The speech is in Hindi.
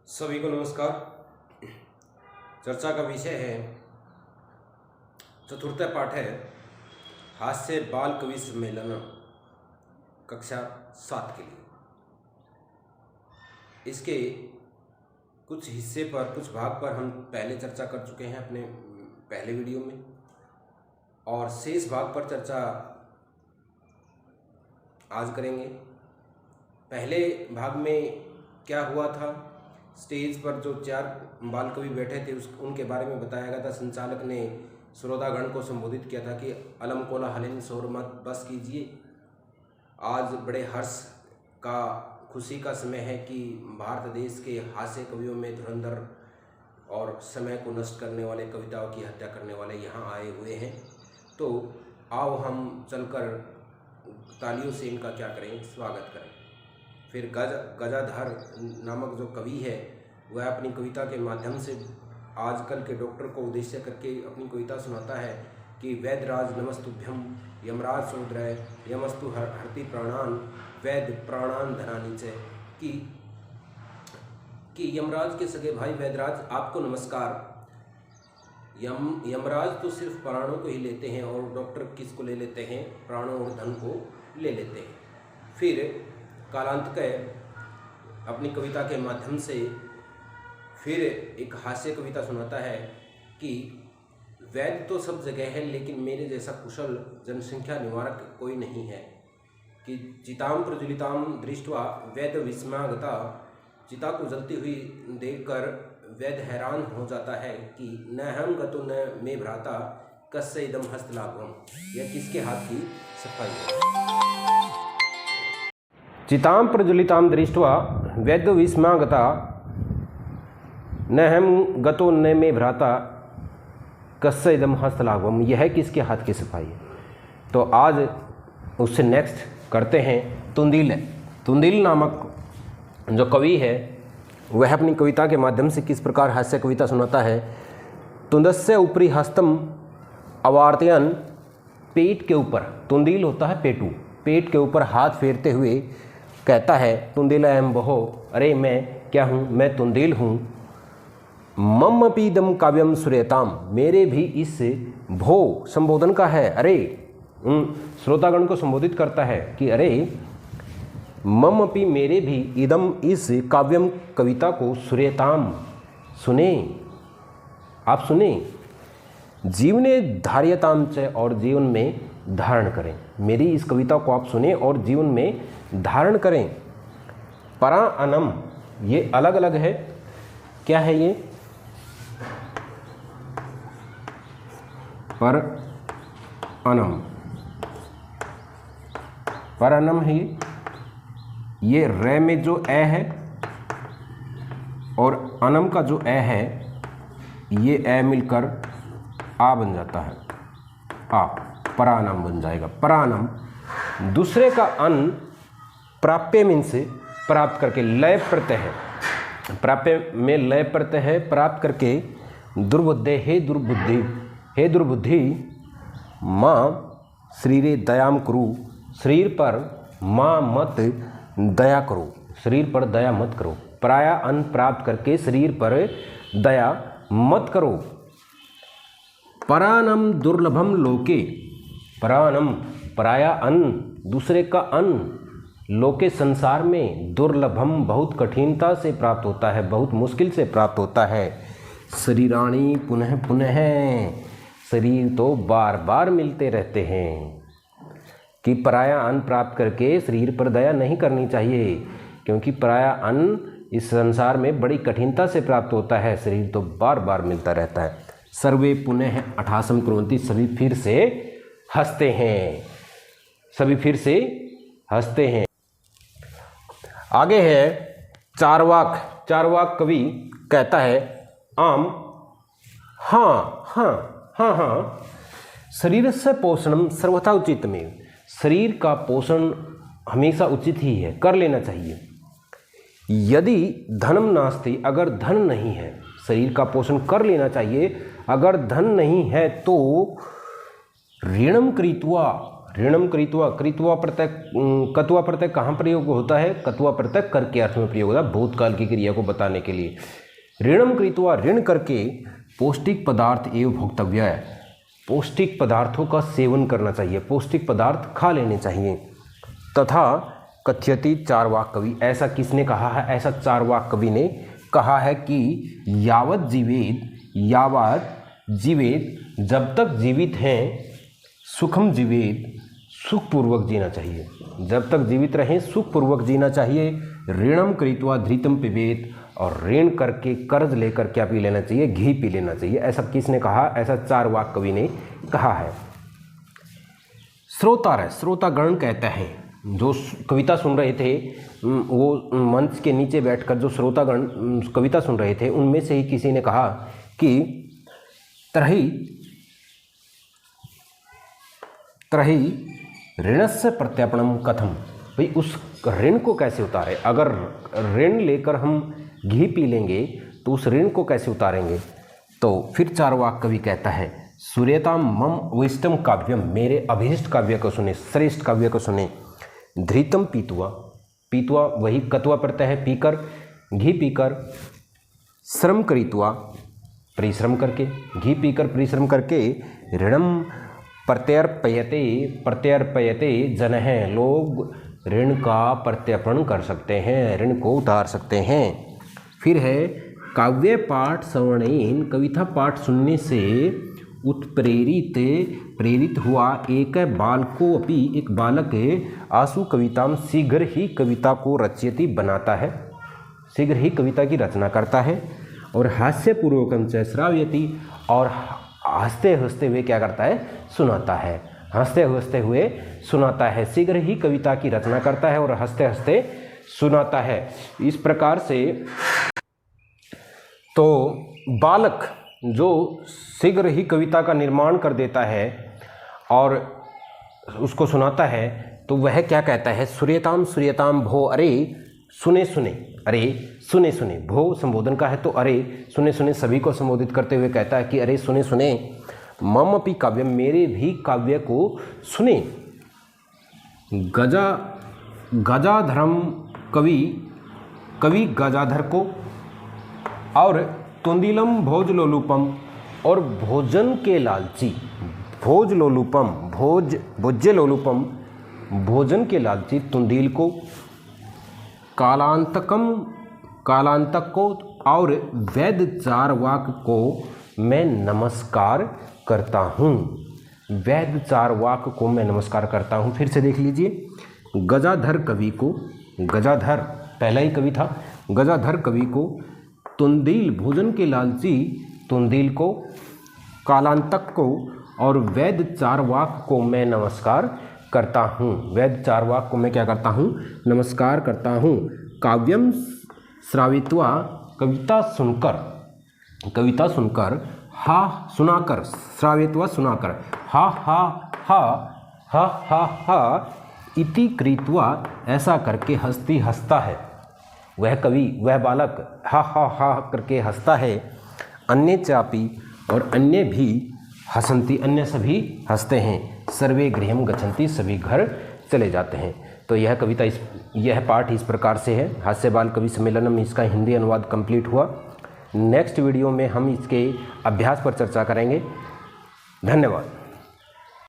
सभी को नमस्कार। चर्चा का विषय है चतुर्थ पाठ है हास्य बाल कवि सम्मेलन कक्षा 7 के लिए। इसके कुछ हिस्से पर कुछ भाग पर हम पहले चर्चा कर चुके हैं अपने पहले वीडियो में, और शेष भाग पर चर्चा आज करेंगे। पहले भाग में क्या हुआ था, स्टेज पर जो 4 बाल कवि बैठे थे उनके बारे में बताया गया था। संचालक ने श्रोतागण को संबोधित किया था कि अलम कोला हलिन शोर मत बस कीजिए। आज बड़े हर्ष का खुशी का समय है कि भारत देश के हास्य कवियों में धुरंधर और समय को नष्ट करने वाले, कविताओं की हत्या करने वाले यहाँ आए हुए हैं। तो आओ हम चलकर तालियों से इनका क्या करें, स्वागत करें। फिर गजाधर नामक जो कवि है वह अपनी कविता के माध्यम से आजकल के डॉक्टर को उद्देश्य करके अपनी कविता सुनाता है कि वैद्यराज नमस्तुभ्यम यमराज सोदरय यमस्तु हरति प्राणान वैद्य प्राणान धनानि च, कि यमराज के सगे भाई वैद्यराज आपको नमस्कार। यमराज तो सिर्फ प्राणों को ही लेते हैं और डॉक्टर किसको ले लेते हैं, प्राणों और धन को ले लेते हैं। फिर कालांतकय अपनी कविता के माध्यम से फिर एक हास्य कविता सुनाता है कि वैद्य तो सब जगह है लेकिन मेरे जैसा कुशल जनसंख्या निवारक कोई नहीं है। कि चिताम प्रज्वलिताम दृष्टवा वैद्य विस्मयागता, चिता को जलती हुई देखकर वैद्य हैरान हो जाता है कि न हम गतो न मे भ्राता कस्य इदम हस्तलाघवम, यह किसके हाथ की सफाई है। चिताम प्रज्वलिताम दृष्ट्वा वैद्य विस्मयागता न हम गतो न मे भ्राता कस्य इदम हस्तलाघवम, यह किसके हाथ की सफाई है। तो आज उससे नेक्स्ट करते हैं तुंदिल। तुंदिल नामक जो कवि है वह अपनी कविता के माध्यम से किस प्रकार हास्य कविता सुनाता है। तुंदस्य ऊपरी हस्तम अवार्तयन, पेट के ऊपर, तुंदिल होता है पेटू, पेट के ऊपर हाथ फेरते हुए कहता है तुंदिल एम बहो, अरे मैं क्या हूँ, मैं तुंदिल हूँ। मम पीदम काव्यम सुरेताम, मेरे भी इस भो संबोधन का है, अरे श्रोतागण को संबोधित करता है कि अरे मम अपी, मेरे भी इदम इस काव्यम कविता को सुरेताम, सुने, आप सुने। जीवने धार्यताम च, और जीवन में धारण करें। मेरी इस कविता को आप सुने और जीवन में धारण करें। परा अनम, ये अलग अलग है, क्या है ये, पर अनम, पर अनम है ये रे में जो ए है और अनम का जो ए है ये ए मिलकर आ बन जाता है, आ, परानम बन जाएगा। परानम। दूसरे का अन प्राप्य मीन्स प्राप्त करके, लय प्रत्यय है, प्राप्य में लय प्रत्यय है, प्राप्त करके। दुर्बुद्धे, हे दुर्बुद्धि, हे दुर्बुद्धि, माँ शरीरे दयाम करू, शरीर पर माँ मत दया करो, शरीर पर दया मत करो। पराया अन्न प्राप्त करके शरीर पर दया मत करो। परानम दुर्लभम लोके, परानम पराया अन्न, दूसरे का अन्न, लोके संसार में, दुर्लभम बहुत कठिनता से प्राप्त होता है, बहुत मुश्किल से प्राप्त होता है। शरीराणी पुनः पुनः, शरीर तो बार बार मिलते रहते हैं। कि पराया अन्न प्राप्त करके शरीर पर दया नहीं करनी चाहिए, क्योंकि पराया अन्न इस संसार में बड़ी कठिनता से प्राप्त होता है, शरीर तो बार बार मिलता रहता है। सर्वे पुनः अठासम कुर्वन्ति, सभी फिर से हंसते हैं, सभी फिर से हंसते हैं। आगे है चारवाक। चारवाक कवि कहता है आम, हाँ हाँ हाँ हाँ, शरीर से पोषणम सर्वथा उचितमेव, शरीर का पोषण हमेशा उचित ही है, कर लेना चाहिए। यदि धनम नास्ति, अगर धन नहीं है, शरीर का पोषण कर लेना चाहिए। अगर धन नहीं है तो ऋणम कृत्वा, ऋणम कृत्वा, कृत्वा प्रत्यय, कत्वा प्रत्यय कहाँ प्रयोग होता है? कत्वा प्रत्यय कर के अर्थ में प्रयोग होता है, भूतकाल की क्रिया को बताने के लिए। ऋणम कृत्वा, ऋण करके पौष्टिक पदार्थ एवं भोक्तव्य है, पौष्टिक पदार्थों का सेवन करना चाहिए, पौष्टिक पदार्थ खा लेने चाहिए। तथा कथ्यति चारवाक कवि, ऐसा किसने कहा है? ऐसा चारवाक कवि ने कहा है कि यावत जीवेत, जब तक जीवित हैं, सुखम जीवेत, सुखपूर्वक जीना चाहिए, जब तक जीवित रहें सुखपूर्वक जीना चाहिए। ऋणम कृत्वा धृतम पिबेत, और ऋण करके कर्ज लेकर क्या पी लेना चाहिए? घी पी लेना चाहिए। ऐसा किसने कहा? ऐसा चारवाक कवि ने कहा है। श्रोतागण कहते हैं, जो कविता सुन रहे थे वो मंच के नीचे बैठकर जो श्रोतागण कविता सुन रहे थे, उनमें से ही किसी ने कहा कि त्रही ऋणस्य प्रत्यर्पणम कथम, भाई उस ऋण को कैसे उतारे? अगर ऋण लेकर हम घी पी लेंगे तो उस ऋण को कैसे उतारेंगे? तो फिर चारवाक कवि कहता है, सूर्यताम मम विष्टम काव्यम, मेरे अभीष्ट काव्य को सुने, श्रेष्ठ काव्य को सुने। धृतम पीतुआ, पीतुआ वही कत्वा प्रत्यय है, पीकर, घी पीकर। श्रम करित्वा, परिश्रम करके, घी पीकर परिश्रम करके। ऋणम प्रत्यर्पयते जन है, लोग ऋण का प्रत्यर्पण कर सकते हैं, ऋण को उतार सकते हैं। फिर है काव्य पाठ श्रवणेन, कविता पाठ सुनने से प्रेरित हुआ एक बालको अपि, एक बालक आसु कविताम, शीघ्र ही कविता को रचयति, बनाता है, शीघ्र ही कविता की रचना करता है। और हास्यपूर्वकं च श्रावयति, और हंसते हंसते हुए क्या करता है? सुनाता है, हंसते हंसते हुए सुनाता है। शीघ्र ही कविता की रचना करता है और हंसते हंसते सुनाता है। इस प्रकार से तो बालक जो शीघ्र ही कविता का निर्माण कर देता है और उसको सुनाता है, तो वह क्या कहता है? सूर्यताम भो, अरे सुने सुने, अरे सुने सुने, भो संबोधन का है तो अरे सुने सुने सभी को संबोधित करते हुए कहता है कि अरे सुने सुने। मम अपि काव्यम, मेरे भी काव्य को सुने। गजाधरम, कवि गजाधर को। और तुंदिलम भोजलोलुपम, और भोजन के लालची, भोजलोलुपम, भोज्यलोलुपम, भोजन के लालची तुंदिल को। कालांतक को, और वैद्य चारवाक को मैं नमस्कार करता हूँ, वैद्य चारवाक को मैं नमस्कार करता हूँ। फिर से देख लीजिए, गजाधर कवि को, गजाधर पहला ही कवि था, गजाधर कवि को, तुंदिल भोजन के लालची तुंदिल को, कालांतक को, और वैद्य चारवाक को मैं नमस्कार करता हूँ, वैद्य चारवाक को मैं क्या करता हूँ? नमस्कार करता हूँ। काव्यम श्रावित्वा, कविता सुनकर, हा सुनाकर, श्रावित्वा सुनाकर, हा इति कृत्वा, ऐसा करके हंसता है वह कवि, वह बालक हा करके हंसता है। अन्य चापी, और अन्य भी हसंती, अन्य सभी हंसते हैं। सर्वे गृहम गच्छन्ति, सभी घर चले जाते हैं। तो यह कविता यह पाठ इस प्रकार से है। हास्य बाल कवि सम्मेलनम, इसका हिंदी अनुवाद कंप्लीट हुआ। नेक्स्ट वीडियो में हम इसके अभ्यास पर चर्चा करेंगे। धन्यवाद।